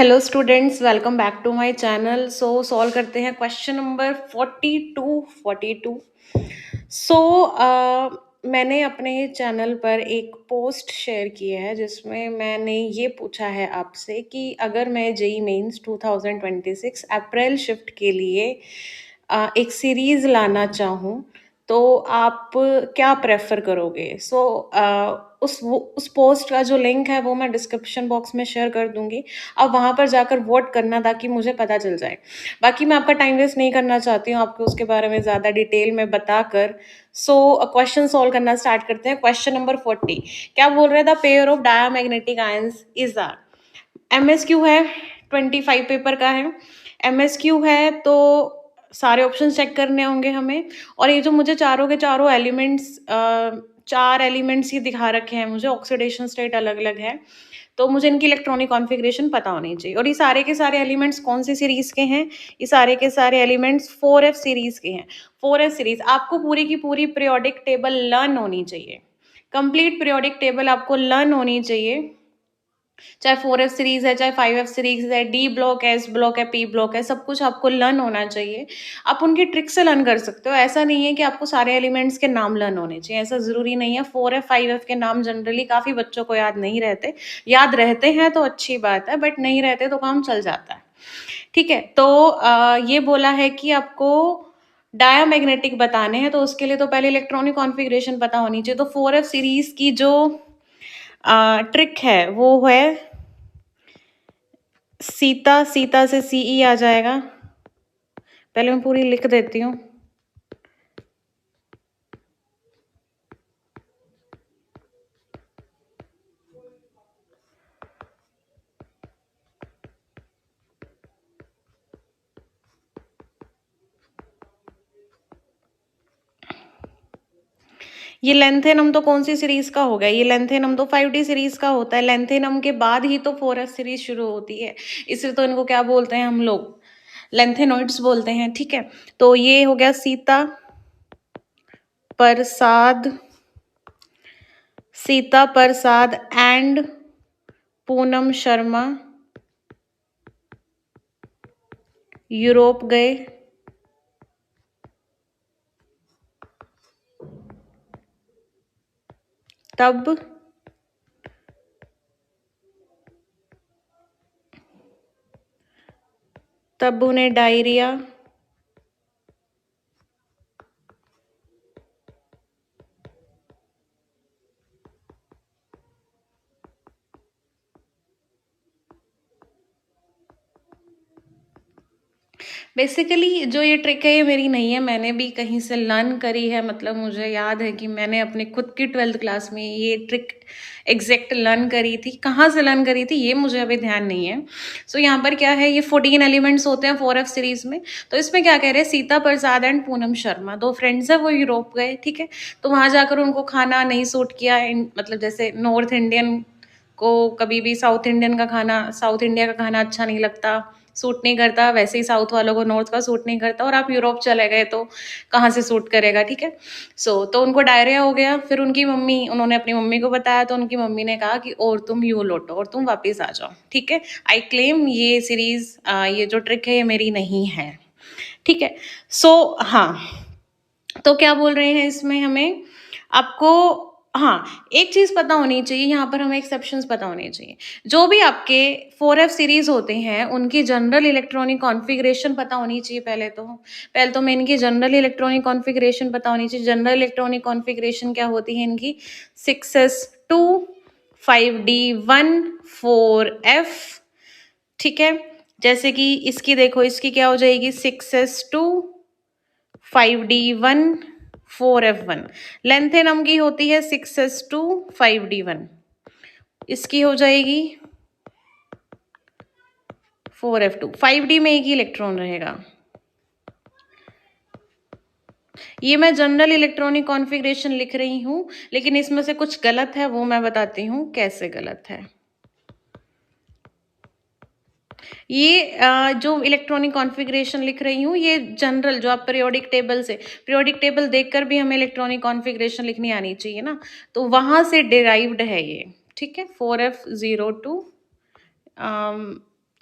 Hello students, welcome back to my channel. Solve करते हैं question number 42। सो मैंने अपने चैनल पर एक पोस्ट शेयर की है जिसमें मैंने ये पूछा है आपसे कि अगर मैं जेई मेंस 2026 अप्रैल शिफ्ट के लिए एक सीरीज़ लाना चाहूँ तो आप क्या प्रेफर करोगे। उस पोस्ट का जो लिंक है वो मैं डिस्क्रिप्शन बॉक्स में शेयर कर दूंगी। अब वहाँ पर जाकर वोट करना ताकि मुझे पता चल जाए। बाकी मैं आपका टाइम वेस्ट नहीं करना चाहती हूँ आपको उसके बारे में ज़्यादा डिटेल में बताकर। क्वेश्चन सॉल्व करना स्टार्ट करते हैं। क्वेश्चन नंबर 40 क्या बोल रहे थे? The pair of diamagnetic ions is are. MSQ है, 25 पेपर का है। एमएसक्यू है तो सारे ऑप्शन चेक करने होंगे हमें। और ये जो मुझे चारों के चारों एलिमेंट्स, चार एलिमेंट्स ही दिखा रखे हैं, मुझे ऑक्सीडेशन स्टेट अलग अलग है तो मुझे इनकी इलेक्ट्रॉनिक कॉन्फ़िगरेशन पता होनी चाहिए। और ये सारे के सारे एलिमेंट्स कौन सी सीरीज़ के हैं? ये सारे के सारे एलिमेंट्स 4F सीरीज़ के हैं। 4F सीरीज़ आपको पूरी की पूरी पीरियोडिक टेबल लर्न होनी चाहिए। कंप्लीट पीरियोडिक टेबल आपको लर्न होनी चाहिए, चाहे 4F सीरीज है, चाहे 5F सीरीज है, डी ब्लॉक है, एस ब्लॉक है, पी ब्लॉक है, सब कुछ आपको लर्न होना चाहिए। आप उनकी ट्रिक से लर्न कर सकते हो। ऐसा नहीं है कि आपको सारे एलिमेंट्स के नाम लर्न होने चाहिए, ऐसा ज़रूरी नहीं है। 4F 5F के नाम जनरली काफ़ी बच्चों को याद नहीं रहते। याद रहते हैं तो अच्छी बात है, बट नहीं रहते तो काम चल जाता है। ठीक है, तो ये बोला है कि आपको डायामैग्नेटिक बताने हैं तो उसके लिए तो पहले इलेक्ट्रॉनिक कॉन्फ़िगरेशन पता होनी चाहिए। तो 4F सीरीज की जो ट्रिक है वो है सीता। सीता से सीई आ जाएगा। पहले मैं पूरी लिख देती हूँ। ये लेंथेनम तो कौन सी सीरीज का हो गया? ये लेंथेनम तो 5D सीरीज का होता है। लेंथेनम के बाद ही तो 4F सीरीज शुरू होती है, इसलिए तो इनको क्या बोलते हैं हम लोग? लेंथेनॉइड्स बोलते हैं। ठीक है, तो ये हो गया सीता प्रसाद, सीता प्रसाद एंड पूनम शर्मा यूरोप गए। तब उन्हें डायरिया बेसिकली जो ये ट्रिक है ये मेरी नहीं है, मैंने भी कहीं से लर्न करी है। मतलब मुझे याद है कि मैंने अपने खुद की 12th क्लास में ये ट्रिक एग्जैक्ट लर्न करी थी। कहाँ से लर्न करी थी ये मुझे अभी ध्यान नहीं है। यहाँ पर क्या है, ये 14 एलिमेंट्स होते हैं 4F सीरीज में। तो इसमें क्या कह रहे हैं, सीता प्रसाद एंड पूनम शर्मा, दो फ्रेंड्स है, वो यूरोप गए। ठीक है, तो वहाँ जाकर उनको खाना नहीं सूट किया। मतलब जैसे नॉर्थ इंडियन को कभी भी साउथ इंडियन का खाना, साउथ इंडिया का खाना अच्छा नहीं लगता, सूट नहीं करता, वैसे ही साउथ वालों को नॉर्थ का सूट नहीं करता। और आप यूरोप चले गए तो कहाँ से सूट करेगा? ठीक है, तो उनको डायरिया हो गया। फिर उन्होंने अपनी मम्मी को बताया तो उनकी मम्मी ने कहा कि और तुम यू लौटो और तुम वापस आ जाओ। ठीक है, आई क्लेम ये सीरीज, ये जो ट्रिक है ये मेरी नहीं है। ठीक है, हाँ, तो क्या बोल रहे हैं इसमें हमें? आपको हाँ, एक चीज़ पता होनी चाहिए, यहाँ पर हमें एक्सेप्शंस पता होने चाहिए। जो भी आपके 4F सीरीज होते हैं उनकी जनरल इलेक्ट्रॉनिक कॉन्फ़िगरेशन पता होनी चाहिए। पहले तो मैं इनकी जनरल इलेक्ट्रॉनिक कॉन्फ़िगरेशन पता होनी चाहिए। जनरल इलेक्ट्रॉनिक कॉन्फ़िगरेशन क्या होती है इनकी? 6s2 5d1 4F। ठीक है, जैसे कि इसकी देखो, इसकी क्या हो जाएगी? 6s2 5d1 4f1। लेंथेनम की होती है 6s2 5d1, इसकी हो जाएगी 4f2। 5d में एक ही इलेक्ट्रॉन रहेगा। ये मैं जनरल इलेक्ट्रॉनिक कॉन्फ़िगरेशन लिख रही हूँ, लेकिन इसमें से कुछ गलत है, वो मैं बताती हूँ कैसे गलत है। ये जो इलेक्ट्रॉनिक कॉन्फ़िगरेशन लिख रही हूँ ये जनरल, जो आप पीरियोडिक टेबल देखकर भी हमें इलेक्ट्रॉनिक कॉन्फ़िगरेशन लिखनी आनी चाहिए ना, तो वहाँ से डिराइव्ड है ये। ठीक है, 4f02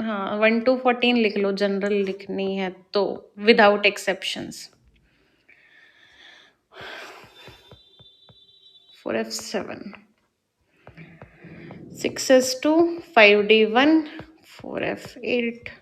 हाँ, 1 to 14 लिख लो, जनरल लिखनी है तो, without exceptions. 4f7, 6s2, 5d1, 4f8।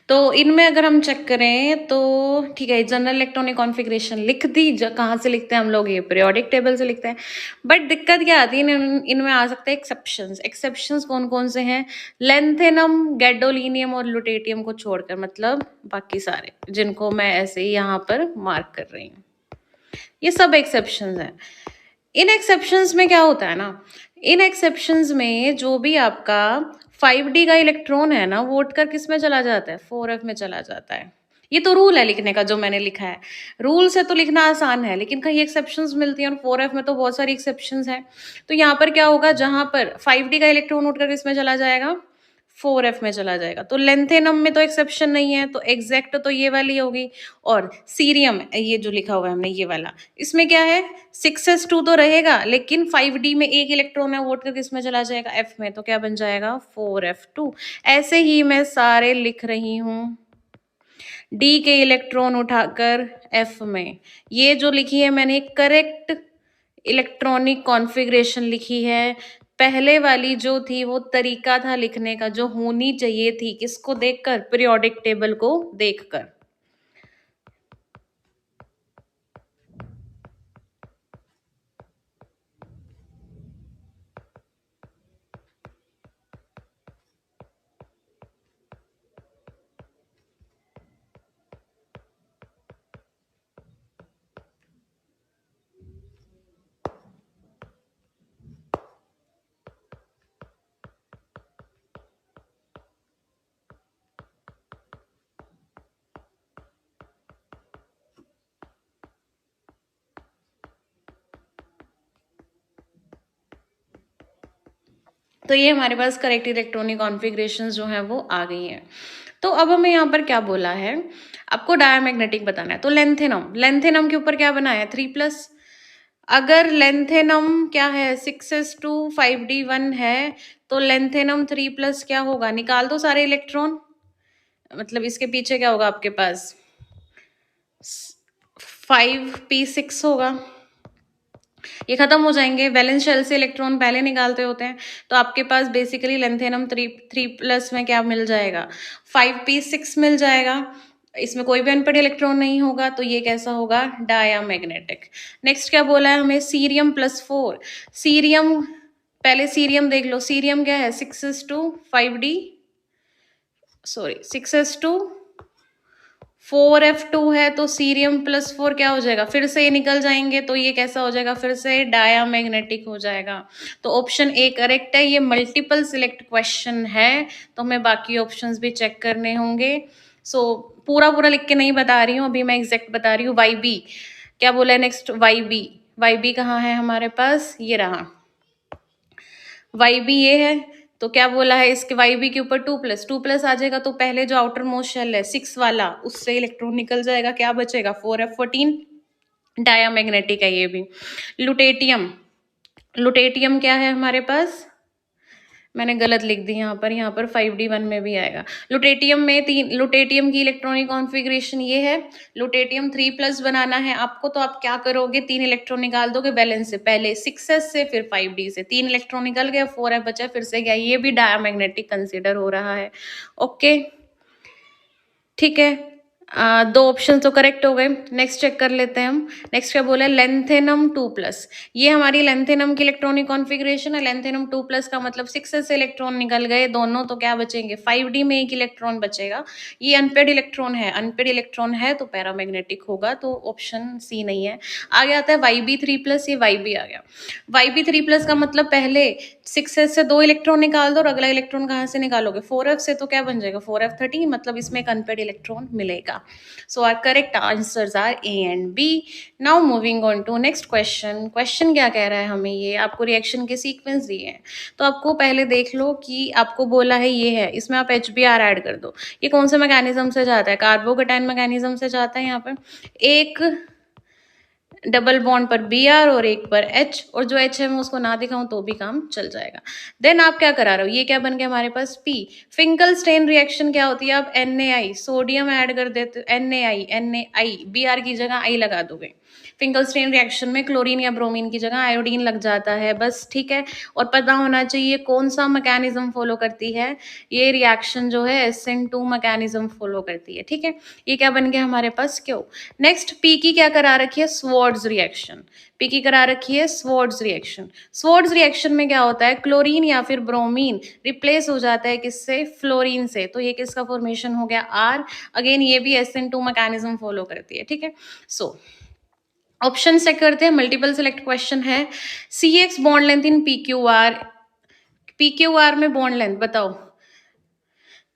तो इनमें अगर हम चेक करें तो ठीक है, जनरल इलेक्ट्रॉनिक कॉन्फ़िगरेशन लिख दी। कहाँ से लिखते हैं हम लोग, ये पीरियोडिक टेबल से लिखते हैं। बट दिक्कत क्या आती है, इनमें आ सकते हैं एक्सेप्शंस। एक्सेप्शंस कौन कौन से हैं? लेंथेनम, गैडोलिनियम और लुटेटियम को छोड़कर, मतलब बाकी सारे जिनको मैं ऐसे ही यहाँ पर मार्क कर रही हूँ, ये सब एक्सेप्शंस हैं। इन एक्सेप्शंस में क्या होता है ना, इन एक्सेप्शंस में जो भी आपका 5d का इलेक्ट्रॉन है ना, वो उठकर किस में चला जाता है, 4f में चला जाता है। ये तो रूल है लिखने का जो मैंने लिखा है। रूल से तो लिखना आसान है, लेकिन कहीं एक्सेप्शंस मिलती हैं और 4f में तो बहुत सारी एक्सेप्शंस हैं। तो यहाँ पर क्या होगा, जहां पर 5d का इलेक्ट्रॉन उठकर किस में चला जाएगा, 4f में चला जाएगा। तो लेंथेनम में तो एक्सेप्शन नहीं है, तो एग्जैक्ट तो ये वाली होगी। और सीरियम, ये जो लिखा हुआ है हमने ये वाला, इसमें क्या है, 6s2 तो रहेगा, लेकिन 5d में एक इलेक्ट्रॉन है, वो उठकर किस में चला जाएगा, f में। तो क्या बन जाएगा, 4f2। ऐसे ही मैं सारे लिख रही हूँ, d के इलेक्ट्रॉन उठाकर f में। ये जो लिखी है मैंने करेक्ट इलेक्ट्रॉनिक कॉन्फ़िगरेशन लिखी है। पहले वाली जो थी वो तरीका था लिखने का, जो होनी चाहिए थी, किसको देखकर, पीरियोडिक टेबल को देखकर। तो ये हमारे पास करेक्ट इलेक्ट्रॉनिक कॉन्फ़िगरेशंस जो हैं वो आ गई हैं। तो अब हमें यहाँ पर क्या बोला है, आपको डायमैग्नेटिक बताना है। तो लेंथेनम, लेंथेनम के ऊपर क्या बनाया है, 3+। अगर लेंथेनम क्या है, 6s2 5d1 है, तो लेंथेनम 3+ क्या होगा, निकाल दो सारे इलेक्ट्रॉन। मतलब इसके पीछे क्या होगा आपके पास, 5p6 होगा। ये खत्म हो जाएंगे, वैलेंस शेल से इलेक्ट्रॉन पहले निकालते होते हैं। तो आपके पास बेसिकली लेंथेनम 3+ में क्या मिल जाएगा, 5p6 मिल जाएगा। इसमें कोई भी अनपेड इलेक्ट्रॉन नहीं होगा, तो ये कैसा होगा, डायामैग्नेटिक। नेक्स्ट क्या बोला है हमें, सीरियम +4। सीरियम, पहले सीरियम देख लो, सीरियम क्या है, 6s2 5d, sorry 6s2 4f2 है, तो सीरियम +4 क्या हो जाएगा, फिर से ये निकल जाएंगे, तो ये कैसा हो जाएगा, फिर से डायामैग्नेटिक हो जाएगा। तो ऑप्शन ए करेक्ट है। ये मल्टीपल सिलेक्ट क्वेश्चन है, तो हमें बाकी ऑप्शंस भी चेक करने होंगे। सो पूरा पूरा लिख के नहीं बता रही हूँ, अभी मैं एग्जैक्ट बता रही हूँ। वाई बी क्या बोला है next, Y B. Y B कहाँ है हमारे पास, ये रहा वाई बी, ये है। तो क्या बोला है, इसके वाई बी के ऊपर 2+, आ जाएगा, तो पहले जो आउटर मोस्ट शेल है 6 वाला, उससे इलेक्ट्रॉन निकल जाएगा, क्या बचेगा, 4f14। डायामैग्नेटिक है ये भी। लुटेटियम, लुटेटियम क्या है हमारे पास, मैंने गलत लिख दी यहाँ पर 5d1 में भी आएगा। लुटेटियम में तीन, लुटेटियम की इलेक्ट्रॉनिक कॉन्फ़िगरेशन ये है। लुटेटियम 3+ बनाना है आपको, तो आप क्या करोगे, 3 इलेक्ट्रॉन निकाल दोगे बैलेंस से, पहले 6s से फिर 5d से, 3 इलेक्ट्रॉन निकल गया, 4f बचा, फिर से क्या, ये भी डायामैग्नेटिक कंसिडर हो रहा है। ओके ठीक है। दो ऑप्शन तो करेक्ट हो गए। नेक्स्ट चेक कर लेते हैं हम। नेक्स्ट क्या बोला है, लेंथेनम 2+। ये हमारी लेंथेनम की इलेक्ट्रॉनिक कॉन्फ़िगरेशन है। लेंथेनम 2+ का मतलब 6s से इलेक्ट्रॉन निकल गए दोनों, तो क्या बचेंगे, 5d में एक इलेक्ट्रॉन बचेगा। ये अनपेड इलेक्ट्रॉन है, अनपेड इलेक्ट्रॉन है तो पैरामैग्नेटिक होगा, तो ऑप्शन सी नहीं है। आगे आता है YB3+, ये YB आ गया। YB3+ का मतलब पहले 6s से 2 इलेक्ट्रॉन निकाल दो, और अगला इलेक्ट्रॉन कहाँ से निकालोगे, 4f से, तो क्या बन जाएगा, 4f13, मतलब इसमें एक अनपेड इलेक्ट्रॉन मिलेगा। होगा। So our correct answers are A and B. Now moving on to next question. Question क्या कह रहा है हमें, ये आपको रिएक्शन के सीक्वेंस दिए हैं, तो आपको पहले देख लो कि आपको बोला है ये है, इसमें आप HBr ऐड कर दो। ये कौन से मैकेनिज्म से जाता है, कार्बोकेटाइन मैकेनिज्म से जाता है। यहाँ पर एक डबल बॉन्ड पर Br और एक पर H, और जो H है मैं उसको ना दिखाऊं तो भी काम चल जाएगा। देन आप क्या करा रहे हो, ये क्या बन गया हमारे पास P। फिंकल-स्टेन रिएक्शन क्या होती है, आप NaI सोडियम ऐड कर देते हो, NaI Br की जगह I लगा दोगे। फिंकल-स्टेन रिएक्शन में क्लोरीन या ब्रोमीन की जगह आयोडीन लग जाता है, बस ठीक है। और पता होना चाहिए कौन सा मैकेनिज्म फॉलो करती है ये रिएक्शन, जो है SN2 मैकेनिज्म फॉलो करती है, ठीक है। ये क्या बन गया हमारे पास क्यों। नेक्स्ट पी की क्या करा रखी है, स्वॉर्ड्स रिएक्शन। पी की करा रखी है स्वॉर्ड्स रिएक्शन। स्वॉर्ड्स रिएक्शन में क्या होता है, क्लोरीन या फिर ब्रोमीन रिप्लेस हो जाता है किससे, फ्लोरीन से। तो ये किसका फॉर्मेशन हो गया, आर। अगेन ये भी SN2 मैकेनिज्म फॉलो करती है, ठीक है। सो ऑप्शन चेक करते हैं, मल्टीपल सेलेक्ट क्वेश्चन है। CX bond length in PQR में बॉन्ड लेंथ बताओ।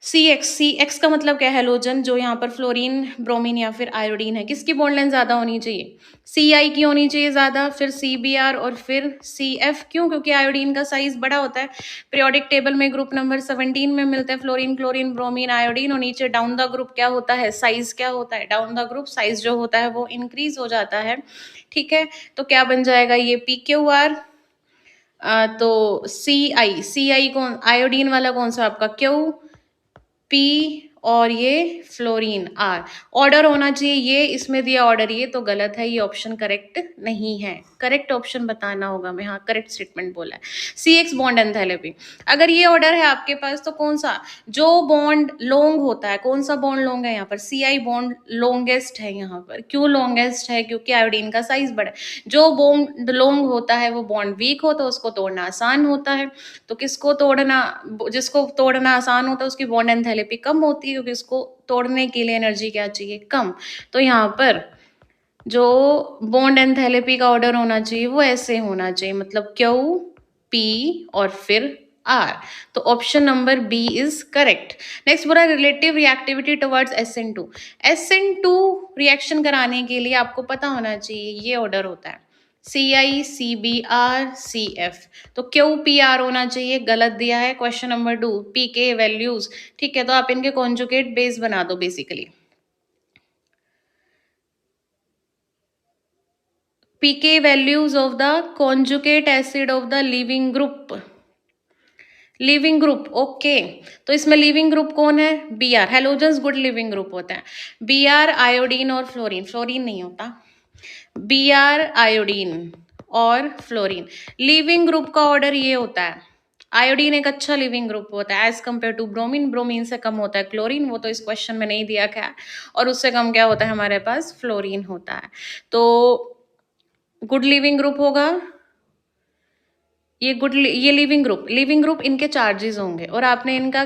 सी एक्स का मतलब क्या है, हेलोजन, जो यहाँ पर फ्लोरीन ब्रोमीन या फिर आयोडीन है, किसकी बॉन्ड लेंथ ज्यादा होनी चाहिए, CI की होनी चाहिए ज्यादा, फिर CBr और फिर CF। क्यों, क्योंकि आयोडीन का साइज बड़ा होता है। पीरियोडिक टेबल में ग्रुप नंबर 17 में मिलते हैं फ्लोरीन क्लोरीन ब्रोमीन आयोडीन, और नीचे डाउन द ग्रुप क्या होता है, साइज क्या होता है, डाउन द ग्रुप साइज जो होता है वो इंक्रीज हो जाता है, ठीक है। तो क्या बन जाएगा ये PQR। तो CI कौन, आयोडीन वाला कौन सा आपका क्यू, पी, और ये फ्लोरीन आर। ऑर्डर होना चाहिए ये, इसमें दिया ऑर्डर ये तो गलत है, ये ऑप्शन करेक्ट नहीं है। करेक्ट ऑप्शन बताना होगा मैं, हाँ करेक्ट स्टेटमेंट बोला है। CX बॉन्ड एंथैल्पी, अगर ये ऑर्डर है आपके पास तो कौन सा, जो बॉन्ड लॉन्ग होता है, कौन सा बॉन्ड लॉन्ग है यहाँ पर, CI बॉन्ड लॉन्गेस्ट है यहाँ पर। क्यों लॉन्गेस्ट है, क्योंकि आयोडीन का साइज बड़ा है। जो बॉन्ड लॉन्ग होता है वो बॉन्ड वीक होता है, उसको तोड़ना आसान होता है। तो किसको तोड़ना, जिसको तोड़ना आसान होता है उसकी बॉन्ड एंथैल्पी कम होती है, क्योंकि उसको तोड़ने के लिए एनर्जी क्या चाहिए, कम। तो यहाँ पर जो बॉन्ड एंथैल्पी का ऑर्डर होना चाहिए वो ऐसे होना चाहिए, मतलब क्यू, पी और फिर आर। तो option number B is correct. Next बोला relative reactivity towards SN2। SN2 reaction कराने के लिए आपको पता होना चाहिए ये ऑर्डर होता है, CI CBr CF। तो QPR होना चाहिए, गलत दिया है। क्वेश्चन नंबर 2 PK वैल्यूज, ठीक है। तो आप इनके कॉन्जुगेट बेस बना दो basically. PK values of the conjugate acid of the leaving group. Leaving group, okay. तो इसमें लिविंग ग्रुप कौन है, Br। Halogens good living group होता है। Br आयोडीन और फ्लोरीन, फ्लोरीन नहीं होता, Br आयोडीन और फ्लोरीन। लिविंग ग्रुप का ऑर्डर ये होता है, आयोडीन एक अच्छा लिविंग ग्रुप होता है as compare to bromine. Bromine से कम होता है क्लोरीन, वो तो इस क्वेश्चन में नहीं दिया गया। और उससे कम क्या होता है हमारे पास, फ्लोरीन होता है। तो गुड लिविंग ग्रुप होगा ये, ये लिविंग ग्रुप इनके चार्जेस होंगे, और आपने इनका,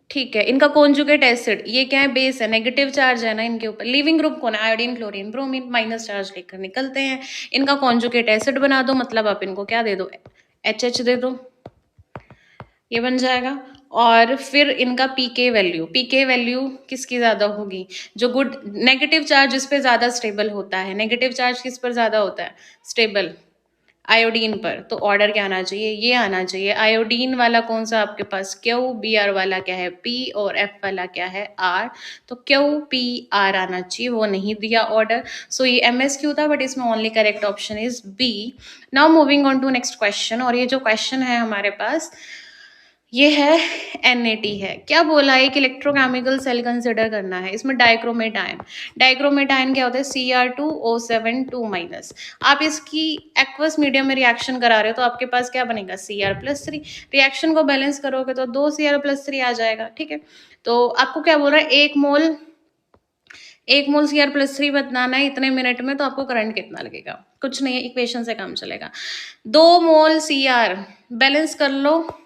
ठीक है, इनका कॉन्जुगेट एसिड ये क्या है, बेस है, नेगेटिव चार्ज है ना इनके ऊपर। लिविंग ग्रुप कौन है, iodine chlorine bromine, minus charge लेकर निकलते हैं। इनका कॉन्जुगेट एसिड बना दो, मतलब आप इनको क्या दे दो, HH दे दो, ये बन जाएगा। और फिर इनका पीके वैल्यू किसकी ज्यादा होगी, जो गुड नेगेटिव चार्ज इस पे ज्यादा स्टेबल होता है। नेगेटिव चार्ज किस पर ज्यादा होता है, स्टेबल, आयोडीन पर। तो ऑर्डर क्या आना चाहिए, ये आना चाहिए। आयोडीन वाला कौन सा आपके पास, क्यू, Br वाला क्या है, P, और F वाला क्या है, R। तो QPR आना चाहिए, वो नहीं दिया ऑर्डर। सो ये MSQ था, बट इसमें only correct option is B। Now moving on to next question, और ये जो क्वेश्चन है हमारे पास ये है NAT है। क्या बोला है कि इलेक्ट्रोकेमिकल सेल कंसिडर करना है, इसमें डाइक्रोमेटाइन। डाइक्रोमेटाइन क्या होता है, Cr2O7 2-। आप इसकी एक्वस मीडियम में रिएक्शन करा रहे हो, तो आपके पास क्या बनेगा, Cr+3। रिएक्शन को बैलेंस करोगे तो 2 Cr+3 आ जाएगा, ठीक है। तो आपको क्या बोल रहा है, एक मोल Cr+3 बनाना है इतने मिनट में, तो आपको करंट कितना लगेगा, कुछ नहीं है, इक्वेशन से काम चलेगा। 2 मोल Cr बैलेंस कर लो,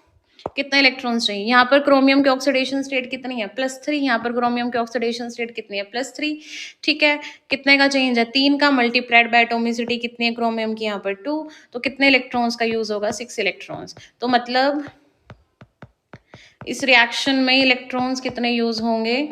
कितने इलेक्ट्रॉन्स चाहिए। यहाँ पर क्रोमियम की ऑक्सीडेशन स्टेट कितनी है, +3। यहाँ पर क्रोमियम की ऑक्सीडेशन स्टेट कितनी है, +3, ठीक है। कितने का चेंज है, 3 का, मल्टीप्लाइड बाय एटोमिसिटी कितनी है क्रोमियम की, यहाँ पर 2। तो कितने इलेक्ट्रॉन्स का यूज होगा, 6 इलेक्ट्रॉन्स। तो मतलब इस रिएक्शन में इलेक्ट्रॉन्स कितने यूज होंगे?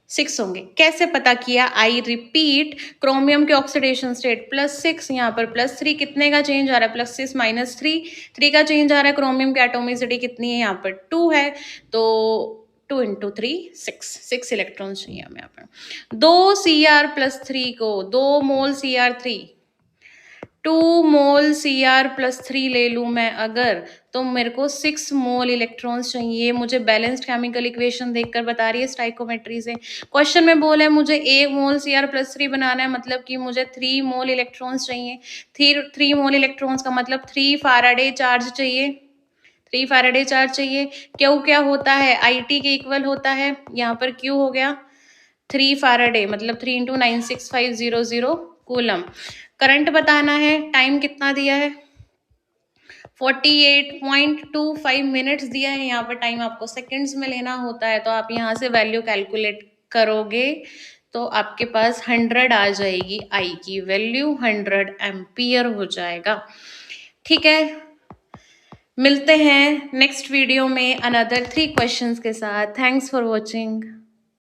6 होंगे। कैसे पता किया? आई रिपीट, क्रोमियम के ऑक्सीडेशन स्टेट +6, यहाँ पर +3, कितने का चेंज आ रहा है? +6 -3, 3 का चेंज आ रहा है। क्रोमियम की एटोमिसिटी कितनी है? यहाँ पर 2 है, तो 2 × 3 6 इलेक्ट्रॉन्स चाहिए हमें यहाँ पर। 2 Cr+3 को 2 मोल Cr3, 2 मोल Cr+3 ले लूँ मैं अगर, तो मेरे को 6 मोल इलेक्ट्रॉन्स चाहिए। मुझे बैलेंस्ड केमिकल इक्वेशन देखकर बता रही है स्टाइकोमेट्री से। क्वेश्चन में बोला है मुझे 1 मोल Cr+3 बनाना है, मतलब कि मुझे 3 मोल इलेक्ट्रॉन्स चाहिए। 3 मोल इलेक्ट्रॉन्स का मतलब 3 फैराडे चार्ज चाहिए। 3 फैराडे चार्ज चाहिए। क्यू क्या होता है? IT के इक्वल होता है। यहाँ पर क्यू हो गया 3 फैराडे, मतलब 3 × 96500 कूलम। करंट बताना है। टाइम कितना दिया है? 48.25 मिनट्स दिया है। यहाँ पर टाइम आपको सेकंड्स में लेना होता है, तो आप यहाँ से वैल्यू कैलकुलेट करोगे तो आपके पास 100 आ जाएगी। आई की वैल्यू 100 एम्पियर हो जाएगा। ठीक है, मिलते हैं नेक्स्ट वीडियो में अनदर 3 क्वेश्चंस के साथ। Thanks for watching.